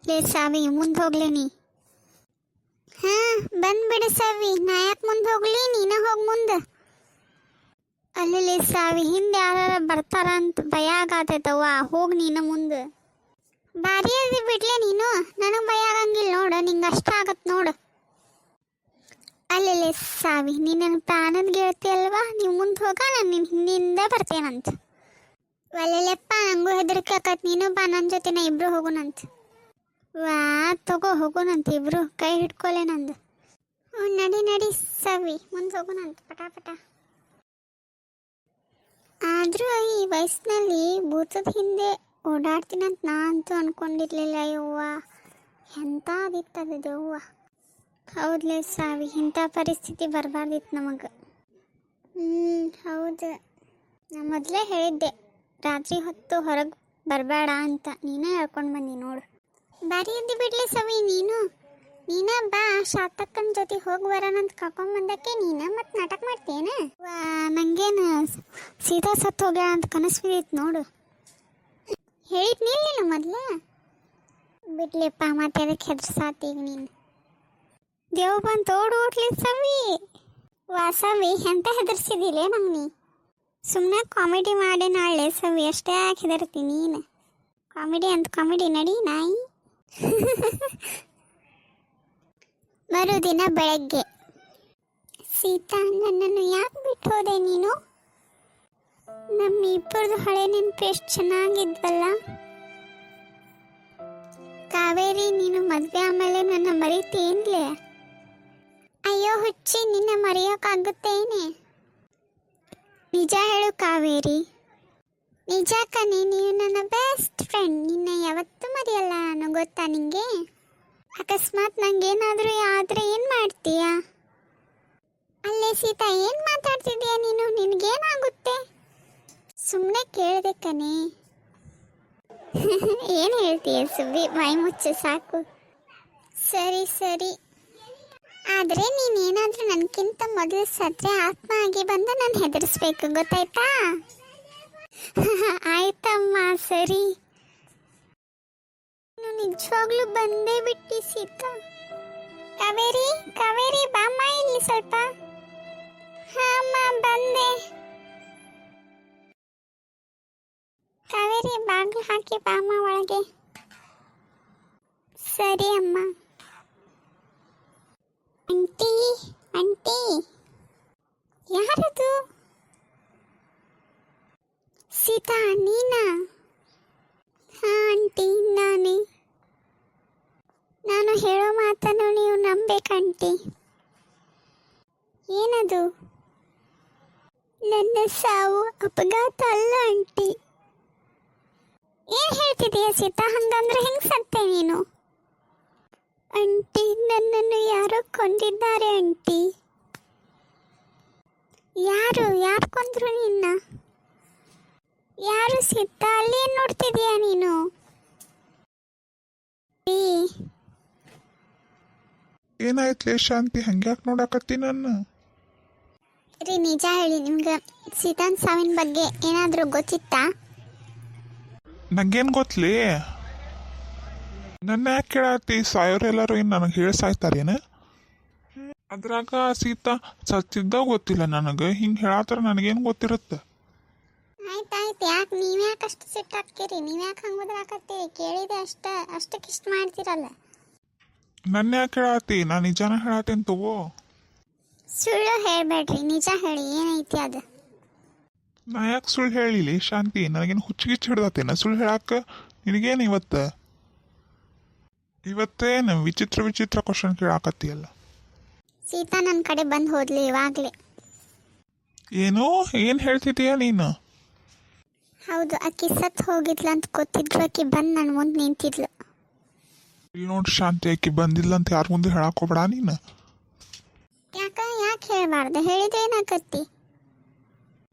ಲೇ ಸಾವಿ ಮುಂದೆ ಹೋಗ್ಲೇನಿ. ಹಾ ಬಂದ್ಬಿಡು ಸಾವಿ, ನಾ ಯಾಕೆ ಮುಂದೆ ಹೋಗ್ಲಿ, ನೀನ ಹೋಗಿ ಮುಂದೆ. ಅಲ್ಲಿ ಸಾವಿ ಹಿಂದೆ ಯಾರ ಬರ್ತಾರ ಅಂತ ಭಯ ಆಗತೈತವ್ವ, ಹೋಗಿ ನೀನು ಮುಂದೆ. ಬಾರಿ ಅದಿ ಬಿಡ್ಲೆ ನೀನು, ನನಗೆ ಭಯ ಆಗಂಗಿಲ್ಲ ನೋಡು, ನಿಂಗೆ ಅಷ್ಟ ಆಗತ್ತೆ ನೋಡು. ಅಲ್ಲಿ ಸಾವಿ ನೀನು ನನ್ನ ಪ್ರಾಣದ ಗೆಳತಿ ಅಲ್ವಾ, ನೀವು ಮುಂದೆ ಹೋಗ, ನಾನು ನಿನ್ನ ಹಿಂದಿಂದ ಬರ್ತೇನಂತ. ಒಳ್ಳೆಪ್ಪ ನಂಗೂ ಹೆದರಿಕೆ ಆಕತ್, ನೀನು ಬಾ ನನ್ನ ಜೊತೆನ ಇಬ್ರು ಹೋಗೋಣಂತ. ವಾ ತಗೋ ಹೋಗೋಣಂತ ಇಬ್ರು, ಕೈ ಹಿಡ್ಕೊಲೆ ನಂದು. ನಡಿ ನಡಿ ಸವಿ ಮುಂದೆ ಹೋಗೋಣಂತ ಪಟಾಪಟ. ಆದರೂ ಈ ವಯಸ್ಸಿನಲ್ಲಿ ಭೂತದ ಹಿಂದೆ ಓಡಾಡ್ತೀನಂತ ನಾ ಅಂತೂ ಅನ್ಕೊಂಡಿರ್ಲಿಲ್ಲ. ಯವ್ವ ಎಂಥ ಆದಿತ್ತದ ದೆವ್ವ. ಹೌದ್ಲೇ ಸಾವಿ, ಇಂಥ ಪರಿಸ್ಥಿತಿ ಬರಬಾರ್ದಿತ್ತು ನಮಗೆ. ಹೌದು, ನಾ ಮೊದಲೇ ಹೇಳಿದ್ದೆ ರಾತ್ರಿ ಹೊತ್ತು ಹೊರಗೆ ಬರಬೇಡ ಅಂತ, ನೀನೇ ಹೇಳ್ಕೊಂಡು ಬಂದಿ ನೋಡು. ಬಾರಿ ಎದ್ದು ಬಿಡ್ಲಿ ಸವಿ ನೀನ ಬಾ, ಶಾತಕ್ಕನ ಜೊತೆ ಹೋಗಿ ಬರೋಣಂತ ಕರ್ಕೊಂಡ್ಬಂದಕ್ಕೆ ನೀನು ಮತ್ತೆ ನಾಟಕ ಮಾಡ್ತೇನೆ. ನಂಗೇನು ಸೀದಾ ಸತ್ತು ಹೋಗ್ಯಾಳ ಅಂತ ಕನಸು ಬಿದ್ದಿತ್ತು ನೋಡು. ಹೇಳಿದ್ ನೀನು ಮೊದಲೇ ಬಿಡ್ಲಿಪ್ಪ, ಮತ್ತೆ ಅದಕ್ಕೆ ಹೆದರ್ಸಾತೀಗ ನೀನು. ದೇವ್ ಬಂದು ಓಡ್ಲಿ ಸವಿ. ಸವಿ ಎಂತ ಹೆದರ್ಸಿದಿಲ್ಲ ನಂಗೆ ನೀ. ಸುಮ್ಮನೆ ಕಾಮಿಡಿ ಮಾಡಿ ನಾಳೆ ಸವಿ, ಅಷ್ಟೇ ಯಾಕೆ ಹೆದರ್ತೀನಿ ನೀನು. ಕಾಮಿಡಿ ಅಂತ ಕಾಮಿಡಿ ನಡಿ ನಾಯಿ. ಮರುದಿನ ಬೆಳಗ್ಗೆ. ಸೀತಾ ನನ್ನನ್ನು ಯಾಕೆ ಬಿಟ್ಟು ಹೋದೆ ನೀನು? ನಮ್ಮ ಇಬ್ಬರದು ಹಳೆ ನೆನಪು ಎಷ್ಟು ಚೆನ್ನಾಗಿದ್ವಲ್ಲ. ಕಾವೇರಿ ನೀನು ಮದುವೆ ಆಮೇಲೆ ನನ್ನ ಮರಿತೇನ್ಲೆ? ಅಯ್ಯೋ ಹುಚ್ಚಿ, ನಿನ್ನ ಮರೆಯೋಕ್ಕಾಗುತ್ತೇನೆ? ನಿಜ ಹೇಳು ಕಾವೇರಿ. ನಿಜ ಕಣೆ, ನೀನು ನನ್ನ ಬೆಸ್ಟ್ ಫ್ರೆಂಡ್, ನಿನ್ನ ಯಾವತ್ತೂ ಮರೆಯಲ್ಲ ನಾನು, ಗೊತ್ತಾ ನಿಂಗೆ? ಅಕಸ್ಮಾತ್ ನಂಗೇನಾದರೂ ಆದರೆ ಏನು ಮಾಡ್ತೀಯ? ಅಲ್ಲೇ ಸೀತಾ ಏನು ಮಾತಾಡ್ತಿದ್ದೀಯ ನೀನು, ನಿನಗೇನಾಗುತ್ತೆ? ಸುಮ್ಮನೆ ಕೇಳಿದೆ ಕಣೆ. ಏನು ಹೇಳ್ತೀಯ ಸುಬ್ಬಿ, ಮೈ ಮುಚ್ಚು ಸಾಕು. ಸರಿ, ಆದರೆ ನೀನೇನಾದರೂ ನನಗಿಂತ ಮೊದಲು ಸತ್ರೆ ಆತ್ಮ ಆಗಿ ಬಂದು ನಾನು ಹೆದರಿಸ್ಬೇಕು, ಗೊತ್ತಾಯ್ತಾ? ಆಯ್ತಮ್ಮ ಸರಿ. ನೀನು ನಿಜವಾಗ್ಲೂ ಬಂದೇ ಬಿಟ್ಟಿ ಸೀತಾ. ಕಾವೇರಿ ಬಾಮ್ಮ ಇಲ್ಲಿ ಸ್ವಲ್ಪ. ಅಮ್ಮ ಬಂದೆ. ಕಾವೇರಿ ಬಾಗಿಲು ಹಾಕಿ ಬಾಮ್ಮ ಒಳಗೆ. ಸರಿ ಅಮ್ಮ. ಆಂಟಿ ಯಾರದು? ಸೀತಾ ನೀನಾ? ಹಾ ಆಂಟಿ ನಾನೇ. ನಾನು ಹೇಳೋ ಮಾತನ್ನು ನೀವು ನಂಬೇಕಂಟಿ. ಏನದು? ನನ್ನ ಸಾವು ಅಪಘಾತ ಅಲ್ಲ ಆಂಟಿ. ಏನು ಹೇಳ್ತಿದೀಯ ಸೀತಾ, ಹಂಗಂದ್ರೆ ಹೆಂಗೆ ಸತ್ತೆ ನೀನು? ಆಂಟಿ ನನ್ನನ್ನು ಯಾರೋ ಕೊಂದಿದ್ದಾರೆ ಆಂಟಿ. ಯಾರು ಕೊಂದ್ರು ನಿನ್ನ? ಯಾರು ಸೀತಾ? ಅಲ್ಲಿ ಏನು ನೋಡ್ತಿದೀಯ ನೀನು? ಏನಾಯ್ತಲೇ ಶಾಂತಿ, ಹಂಗ್ಯಾಕೆ ನೋಡಕತ್ತಿ ನನ್ನ? ರೀ ನಿಜ ಹೇಳಿ, ನಿಮ್ಗೆ ಸೀತಾನ್ ಸಾವಿನ ಬಗ್ಗೆ ಏನಾದರೂ ಗೊತ್ತಿತ್ತಾ? ನಂಗೇನು ಗೊತ್ತಲೇ, ನನ್ನ ಯಾಕೆ ಕೇಳತ್ತಿ? ಸಾಯೋರೆಲ್ಲರೂ ಏನು ನನಗೆ ಹೇಳಿ ಸಾಯ್ತಾರೇನು? ಅದ್ರಾಗ ಸೀತಾ ಸತ್ತಿದ್ದ ಗೊತ್ತಿಲ್ಲ ನನಗೆ, ಹಿಂಗೆ ಹೇಳತ್ತಾರ ನನಗೇನು ಗೊತ್ತಿರುತ್ತೆ? ಆಯ್ತಾಯ್ತು, ಯಾಕೆ ನೀವು ಯಾಕೆ ಅಷ್ಟು ಸಿಟ್ಟಾಕ್ತೀರಿ? ನೀವು ಯಾಕೆ ಹಂಗೆ ಬದ್ರಾಕತ್ತೀರಿ? ಕೇಳಿದೆ ಅಷ್ಟಕ್ಕೆ ಇಷ್ಟು ಮಾಡ್ತೀರಲ್ಲ. ನನ್ನ ಯಾಕೆ ಹೇಳತ್ತಿ? ನಾನು ನಿಜಾನ ಹೇಳತ್ತೇನೆ ತಗೋ. ಸುಳ್ಳು ಹೇಳಬೇಡ್ರಿ, ನಿಜ ಹೇಳಿ, ಏನೈತಿ ಅದು? ನಾ ಯಾಕೆ ಸುಳ್ಳು ಹೇಳಿಲಿ ಶಾಂತಿ? ನನಗೇನು ಹುಚ್ಚಿಗಿಚ್ಚು ಹಿಡ್ದತ್ತೇನ ಸುಳ್ಳು ಹೇಳಕ್ಕೆ? ನಿನಗೇನು ಇವತ್ತೇನು ವಿಚಿತ್ರ ಕ್ವಶನ್ ಕೇಳಾಕತ್ತೀಯಲ್ಲ? ಸೀತಾ ನನ್ನ ಕಡೆ ಬಂದು ಹೋದ್ಲಿ ಇವಾಗಲೇ. ಏನು ಹೇಳ್ತಿದ್ದೀಯ ನೀನು? ಹೌದು, ಆಕಿ ಸತ್ತು ಹೋಗಿದ್ಲು ಅಂತ ಗೊತ್ತಿದ್ರು ಆಕಿ ಬಂದು ನನ್ನ ಮುಂದೆ ನಿಂತಿದ್ಲು. ನೋಡಿ ಶಾಂತಿ, ಆಕಿ ಬಂದಿಲ್ಲ ಅಂತ ಯಾರ ಮುಂದೆ ಹೇಳಾಕೋಬೇಡ ನೀನು. ಯಾಕೆ ಹೇಳಬಾರ್ದು? ಹೇಳಿದ್ರೆ ಏನಾಗತ್ತಿ?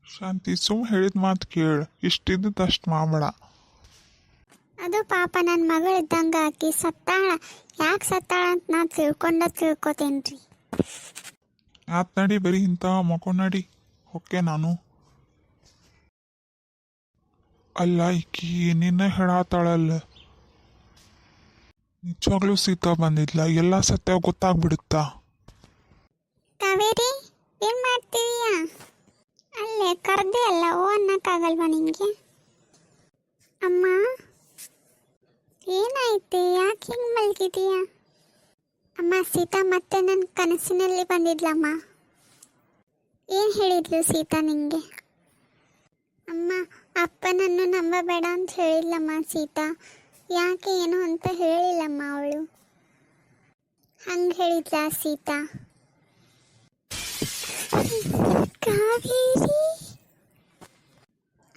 ಶಾಂತಿ ಸುಮ್ಮ ಹೇಳಿದ ಮಾತು ಕೇಳು, ಇಷ್ಟಿದ್ದದ್ದು ಅಷ್ಟು ಮಾಡಬೇಡ. ಅದು ಪಾಪ ನನ್ನ ಮಗಳಿದ್ದಂಗೆ, ಆಕಿ ಸತ್ತಾಳ. ಯಾಕೆ ಸತ್ತಾಳ ಅಂತ ನಾ ತಿಳ್ಕೊತೇನ್ರಿ. ಆತ್ ನಡಿ, ಬರೀ ಇಂಥ ಮಕ್ಕೊಂಡು ನಡಿ, ಓಕೆ ನಾನು. ಅಲ್ಲ ಈಕಿ ನಿನ್ನ ಹೇಳತ್ತಾಳಲ್ಲ, ನಿಜವಾಗ್ಲೂ ಸೀತಾ ಬಂದಿದ್ಲ ಎಲ್ಲ ಸತ್ಯ ಗೊತ್ತಾಗ್ಬಿಡುತ್ತಾ? ಕಾವೇರಿ ಏನ್ ಮಾಡ್ತೀಯಾ? ಅಲ್ಲೇ ಕರ್ದೆ ಅಲ್ಲ, ಓ ಅನ್ನಕ್ಕಾಗಲ್ವಾ ನಿಂಗೆ? ಅಮ್ಮ ಏನಾಯ್ತು, ಯಾಕೆ ಹಿಂಗೆ ಮಲ್ಗಿದೀಯಾ? ಅಮ್ಮ ಸೀತಾ ಮತ್ತೆ ನನ್ನ ಕನಸಿನಲ್ಲಿ ಬಂದಿದ್ಲಮ್ಮ. ಏನು ಹೇಳಿದ್ಲು ಸೀತಾ ನಿಂಗೆ? ಅಮ್ಮ ಅಪ್ಪನನ್ನು ನಂಬಬೇಡ ಅಂತ ಹೇಳಿಲ್ಲಮ್ಮ ಸೀತಾ. ಯಾಕೆ ಏನು ಅಂತ ಹೇಳಿಲ್ಲಮ್ಮ ಅವಳು. ಹಂಗೆ ಹೇಳಿದ್ಲ ಸೀತಾ. ಕಾವೇರಿ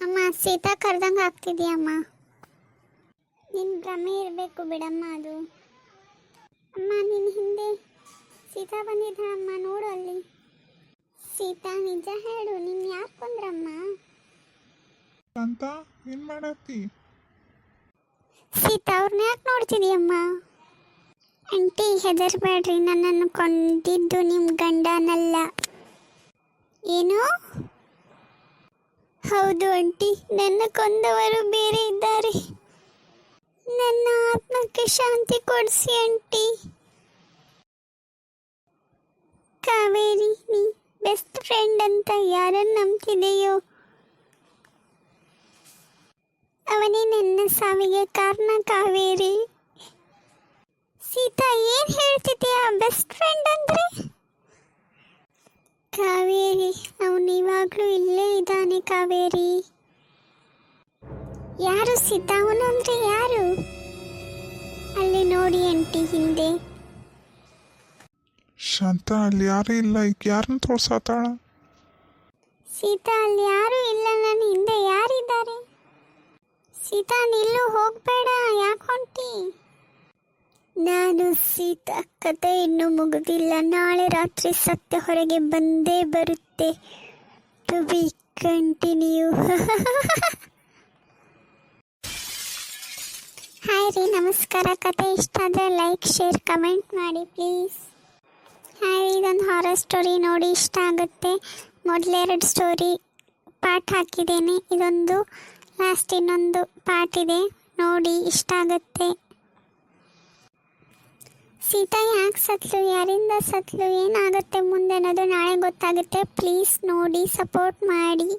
ಅಮ್ಮ ಸೀತಾ ಕರ್ದಂಗೆ ಆಗ್ತಿದ್ಯಮ್ಮ. ನಿನ್ನ ಭ್ರಮೆ ಇರಬೇಕು ಬಿಡಮ್ಮ ಅದು. ಅಮ್ಮ ನಿನ್ನ ಹಿಂದೆ ಸೀತಾ ಬಂದಿದ್ದಾಳಮ್ಮ, ನೋಡು ಅಲ್ಲಿ. ಸೀತಾ ನಿಜ ಹೇಳು, ನಿನ್ನ ಯಾಕೆ ಕೊಂದ್ರಮ್ಮ? ಅಂತ ಏನ್ ಮಾಡತ್ತಿ? ಸೀತಾ ಅವ್ರನ್ನ ಯಾಕೆ ನೋಡ್ತಿದೀಯಮ್ಮ? ಆಂಟಿ ಹೆದರ್ಬೇಡ್ರಿ, ನನ್ನನ್ನು ಕೊಂದಿದ್ದು ನಿಮ್ಮ ಗಂಡನಲ್ಲ. ಏನು? ಹೌದು ಆಂಟಿ, ನನ್ನ ಕೊಂದವರು ಬೇರೆ ಇದ್ದಾರೆ. ನನ್ನ ಆತ್ಮಕ್ಕೆ ಶಾಂತಿ ಕೊಡಿಸಿ ಆಂಟಿ. ಕಾವೇರಿ ನೀ ಬೆಸ್ಟ್ ಫ್ರೆಂಡ್ ಅಂತ ಯಾರನ್ನು ನಂಬ್ತಿದೆಯೋ ಅವನೇ ನನ್ನ ಸಾವಿಗೆ ಕಾರಣ ಕಾವೇರಿ. ಸೀತಾ ಏನು ಹೇಳ್ತಿದ್ದೀಯಾ? ಬೆಸ್ಟ್ ಫ್ರೆಂಡ್ ಅಂದ್ರೆ? ಕಾವೇರಿ ಅವನು ಇವಾಗಲೂ ಇಲ್ಲೇ ಇದ್ದಾನೆ ಕಾವೇರಿ. ಯಾರು ಸೀತಾ? ಅವನು ಅಂದ್ರೆ ಯಾರು? ಅಲ್ಲಿ ನೋಡಿ ಆಂಟಿ ಹಿಂದೆ. ಶಾಂತ ಅಲ್ಲಿ ಯಾರೂ ಇಲ್ಲ, ಈಗ ಯಾರನ್ನ ತೋರ್ಸಾತಾಳ? ಸೀತಾ ಅಲ್ಲಿ ಯಾರು ಇಲ್ಲ, ನನ್ನ ಹಿಂದೆ ಯಾರಿದ್ದಾರೆ? ಸೀತಾ ನಿಲ್ಲು, ಹೋಗ್ಬೇಡ, ಯಾಕೆ ಹೊಂಟಿ? ನಾನು ಸೀತಾ ಕತೆ ಇನ್ನೂ ಮುಗಿದಿಲ್ಲ. ನಾಳೆ ರಾತ್ರಿ ಸತ್ಯ ಹೊರಗೆ ಬಂದೇ ಬರುತ್ತೆ. To B continue. ಹಾಯ್ ರೀ, ನಮಸ್ಕಾರ. ಕತೆ ಇಷ್ಟ ಆದರೆ ಲೈಕ್ ಶೇರ್ ಕಮೆಂಟ್ ಮಾಡಿ ಪ್ಲೀಸ್. ಹಾಯ್ ರೀ, ಇದೊಂದು ಹಾರರ್ ಸ್ಟೋರಿ ನೋಡಿ ಇಷ್ಟ ಆಗುತ್ತೆ. ಮೊದಲೆರಡು ಸ್ಟೋರಿ ಪಾರ್ಟ್ ಹಾಕಿದ್ದೇನೆ, ಇದೊಂದು ಲಾಸ್ಟ್ ಇನ್ನೊಂದು ಪಾರ್ಟ್ ಇದೆ, ನೋಡಿ ಇಷ್ಟ ಆಗುತ್ತೆ. ಸೀತಾ ಯಾಕೆ ಸತ್ಲು, ಯಾರಿಂದ ಸತ್ಲು, ಏನಾಗುತ್ತೆ ಮುಂದೆ ಅನ್ನೋದು ನಾಳೆ ಗೊತ್ತಾಗುತ್ತೆ. ಪ್ಲೀಸ್ ನೋಡಿ ಸಪೋರ್ಟ್ ಮಾಡಿ.